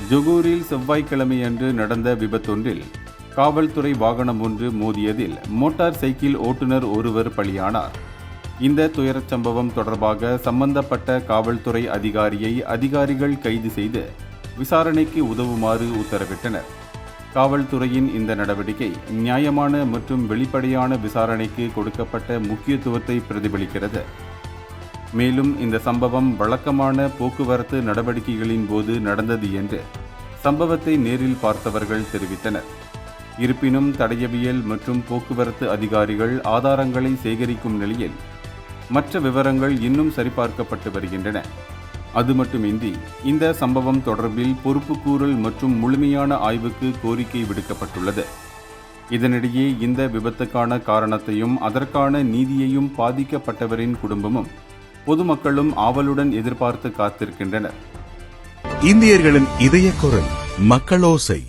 ஜொகூரில் செவ்வாய்க்கிழமையன்று நடந்த விபத்தொன்றில் காவல்துறை வாகனம் ஒன்று மோதியதில் மோட்டார் சைக்கிள் ஓட்டுநர் ஒருவர் பலியானார். இந்த துயரச் சம்பவம் தொடர்பாக சம்பந்தப்பட்ட காவல்துறை அதிகாரியை அதிகாரிகள் கைது செய்து விசாரணைக்கு உதவுமாறு உத்தரவிட்டனர். காவல்துறையின் இந்த நடவடிக்கை நியாயமான மற்றும் வெளிப்படையான விசாரணைக்கு கொடுக்கப்பட்ட முக்கியத்துவத்தை பிரதிபலிக்கிறது. மேலும் இந்த சம்பவம் வழக்கமான போக்குவரத்து நடவடிக்கைகளின் போது நடந்தது என்று சம்பவத்தை நேரில் பார்த்தவர்கள் தெரிவித்தனர். இருப்பினும் தடயவியல் மற்றும் போக்குவரத்து அதிகாரிகள் ஆதாரங்களை சேகரிக்கும் நிலையில் மற்ற விவரங்கள் இன்னும் சரிபார்க்கப்பட்டு வருகின்றன. அது மட்டுமின்றி இந்த சம்பவம் தொடர்பில் பொறுப்புக்கூறல் மற்றும் முழுமையான ஆய்வுக்கு கோரிக்கை விடுக்கப்பட்டுள்ளது. இதனிடையே இந்த விபத்துக்கான காரணத்தையும் அதற்கான நீதியையும் பாதிக்கப்பட்டவரின் குடும்பமும் பொதுமக்களும் ஆவலுடன் எதிர்பார்த்து காத்திருக்கின்றனர். இந்தியர்களின் இதய குரல் மக்களோசை.